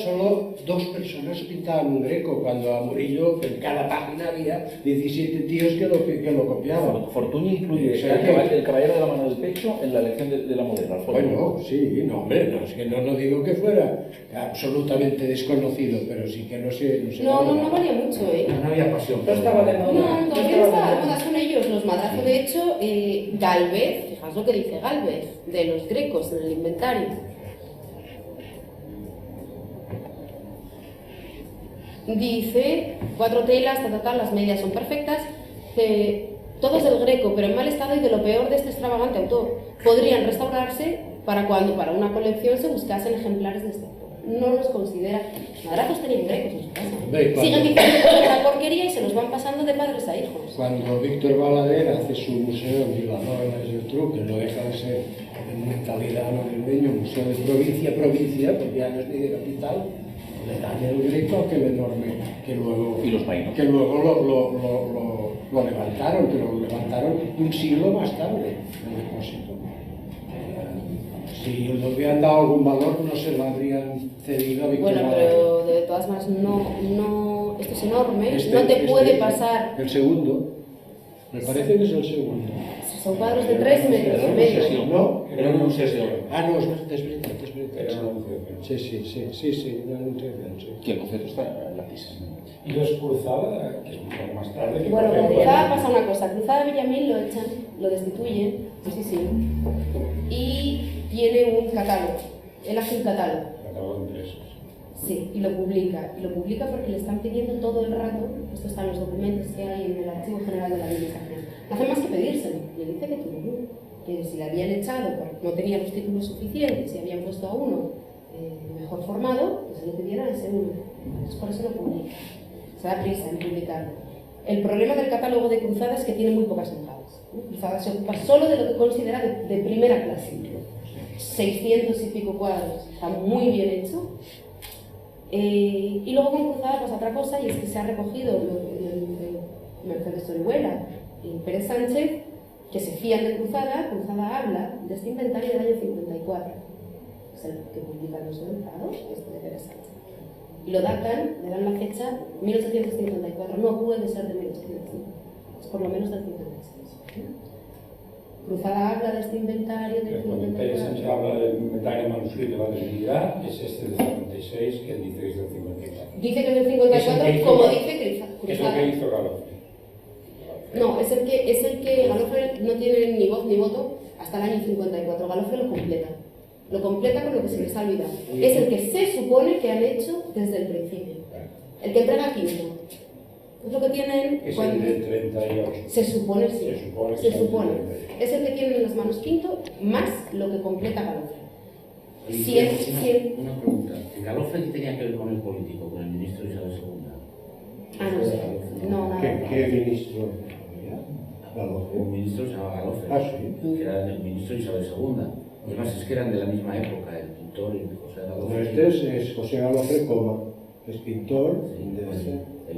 2 personas pintaban un Greco, cuando a Murillo en cada página había 17 tíos que lo copiaban. Fortuño incluye O sea que- el caballero de la mano del pecho en la elección de la moderna. Bueno, sí, no, hombre, no, es que no digo que fuera absolutamente desconocido, pero sí que no sé. No varía mucho, ¿eh? No había pasión. No estaba de No, moda. todavía está de moda, son ellos los Madrazo. De hecho, Gálvez, fijaos lo que dice Gálvez, de los grecos en el inventario. Dice, 4 telas, las medias son perfectas, todo es del Greco, pero en mal estado y de lo peor de este extravagante autor. Podrían restaurarse para cuando para una colección se buscasen ejemplares de este autor. No los considera. Los Madrazos tenían grecos en su casa. Siguen diciendo que es una porquería y se los van pasando de padres a hijos. Cuando Víctor Balaguer hace su museo en Vilanova y Geltrú, que no deja de ser en mentalidad madrileño, museo de provincia, porque ya no es ni de capital, le dan el Greco aquel enorme que luego, Y los vainos. que luego lo levantaron, pero lo levantaron un siglo más tarde, el depósito. Si le hubieran dado algún valor, no se lo habrían cedido a Víctor Bueno, Balaguer. pero de todas maneras, esto es enorme, no te puede pasar. El segundo, me parece que es el segundo. Son cuadros de 3 metros y medio. No, Era un museo. Ah, no, es veritat. Era una anunciación. Sí, una anunciación, sí. Que el concepto está en la pisa. Y los Cruzada, que es mucho más tarde. que Bueno, por con ejemplo, Cruzada pasa una cosa. Cruzada Villamil lo echan, lo destituyen, sí. Y tiene un catálogo. Él hace un catálogo. Catálogo de ingresos. Sí, y lo publica. Y lo publica porque le están pidiendo todo el rato, esto está en los documentos que hay en el Archivo General de la Administración, no hace más que pedírselo. Le dice que tuvo uno, que si le habían echado porque no tenía los títulos suficientes y habían puesto a uno mejor formado, pues le pidieran ese uno. Entonces por eso lo publica. Se da prisa en publicarlo. El problema del catálogo de Cruzada es que tiene muy pocas entradas. Cruzada se ocupa solo de lo que considera de primera clase. 600 y pico cuadros. Está muy bien hecho. Y luego con Cruzada pasa otra cosa, y es que se ha recogido Mercedes Orihuela y Pérez Sánchez, que se fían de Cruzada. Cruzada habla de este inventario del año 54, es el que publican los Prado, este de Pérez Sánchez. Y lo datan, le dan la fecha 1854, no puede ser de 1855, es por lo menos del 56. Cruzada habla de este inventario del Cuando Pérez Sánchez 54. habla del inventario manuscrito de la divinidad, es este del 56, que él dice que es del 54. Dice que es del Es el que 54, hizo- como dice Es lo Cruzada. que hizo Galofre. No, es el que Galofre no tiene ni voz ni voto hasta el año 54. Galofre lo completa. Lo completa con lo que se les ha olvidado. Es el que se supone que han hecho desde el principio. El que entrega quinto. Es lo que tienen Es cuando... el del 38. Se supone, sí. Se supone que Se es el supone. 38. Es el que tienen en las manos quinto, más lo que completa Galofre. Y Si es- una pregunta. ¿El Galofre qué tenía que ver con el político, con el ministro Isabel II? Ah, no sé. No, nada. ¿Qué ministro? El ministro se llamaba Galofre. Ah, sí. Que era el ministro Isabel II. Además, es que eran de la misma época, el pintor y José Bueno, Galofre. este es José Galofre Coma, es pintor de Reus, me El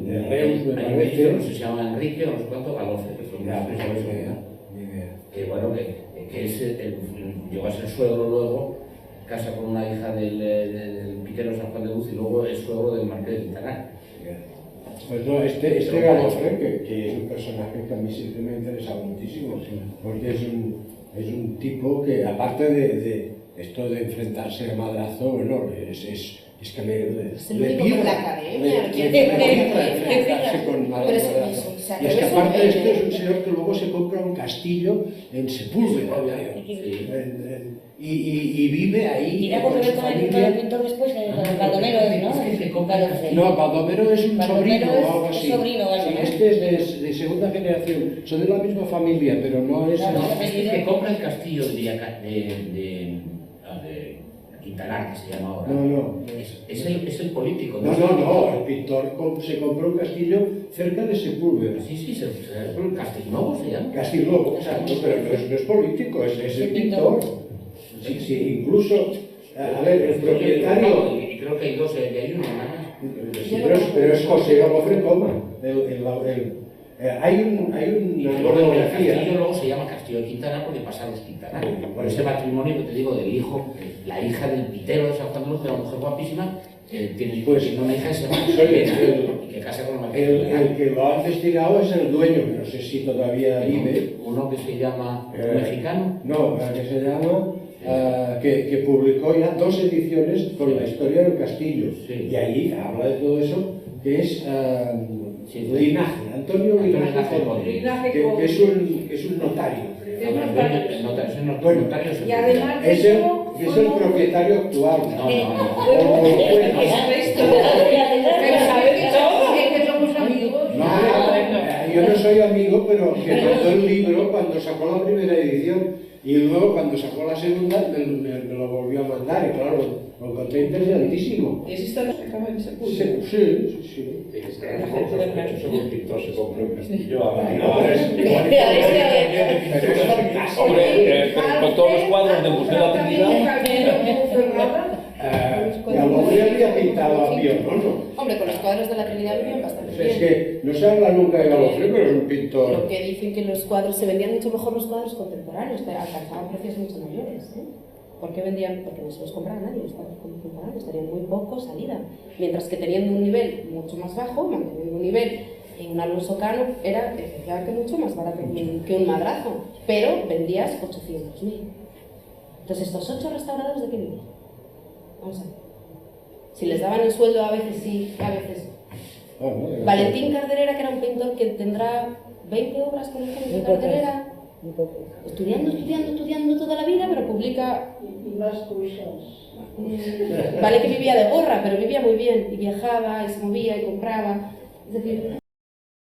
ministro, no parece. sé si se llama Enrique o no sé cuánto, Galofre, que fue el Ya, ministro Isabel ni idea, II. ni idea. Que bueno, que es llegó a ser suegro luego, casa con una hija del piquero San Juan de Luz y luego es suegro del marqués de Quintana. Pues no, este Galofre, que es un personaje que a mí siempre me ha interesado muchísimo, porque es un tipo que, aparte de esto de enfrentarse a madrazo, bueno, es que Es el único que la academia quiere enfrentarse con Pero eso, madrazo. o sea, Y es que eso aparte es- este es un señor que luego se compra un castillo en Sepúlveda, y vive ahí Irá con con su el familia. pintor después, el Baldomero, ¿no? Es que Galofre. No, Baldomero es un Baldomero sobrino es o algo así. sobrino o algo, Sí, ¿no? este es de segunda generación. Son de la misma familia, pero no es... Claro, Es el que compra el castillo de Quintanar, que se llama ahora. No. Es el político. No. El pintor se compró un castillo cerca de Sepúlveda. Sí, el Castelnuovo se llama. Castillo, exacto, pero no es político, es el pintor. Sí, incluso... A ver, el propietario... Y creo que hay dos, hay uno más. Sí, pero es José Galofre Coma, Hay Y una luego el monografía. castillo luego se llama Castillo de Quintana porque pasan los Quintana. Por ese matrimonio que te digo del hijo, la hija del pitero de San Juan de Luz, de una mujer guapísima, tiene una hija que se llama Elena, y que casa con la El que lo ha investigado es el dueño, que no sé si todavía vive. Uno que se llama mexicano. No, que se llama, que publicó ya 2 ediciones con la historia del castillo. Sí. Y ahí habla de todo eso, que es linaje, Antonio Linaje Conde, que es un notario. El notario Y además Es el propietario actual. No. que somos amigos. No, yo no soy amigo, pero que mandó el libro cuando sacó la primera edición y luego cuando sacó la segunda me lo volvió a mandar y claro, lo encontré interesantísimo. ¿Y esa historia se acaba en ese punto? Sí. Solo un pintor se compra un castillo. Hombre, con todos los cuadros del Museo de la Trinidad. Galofre había pintado a Pío Nono. Hombre, con los cuadros de la Trinidad vivían bastante bien. Es que no se habla nunca de Galofre, pero es un pintor. Lo que dicen que los cuadros se vendían mucho mejor los cuadros contemporáneos, alcanzaban precios mucho mayores. ¿Por qué vendían? Porque no se los compraba nadie, los cuadros contemporáneos tenían muy poco salida. Mientras que teniendo un nivel mucho más bajo, manteniendo un nivel en un Alonso Cano, era efectivamente mucho más barato que un Madrazo, pero vendías 800.000. Entonces, ¿estos 8 restauradores de qué vivían? Vamos a ver. Si les daban el sueldo, a veces sí, a veces no. Valentín Cardelera, que era un pintor que tendrá 20 obras con el género de Cardelera, estudiando toda la vida, pero publica... Y más cosas. Vale que vivía de gorra, pero vivía muy bien, y viajaba, y se movía, y compraba. Es decir,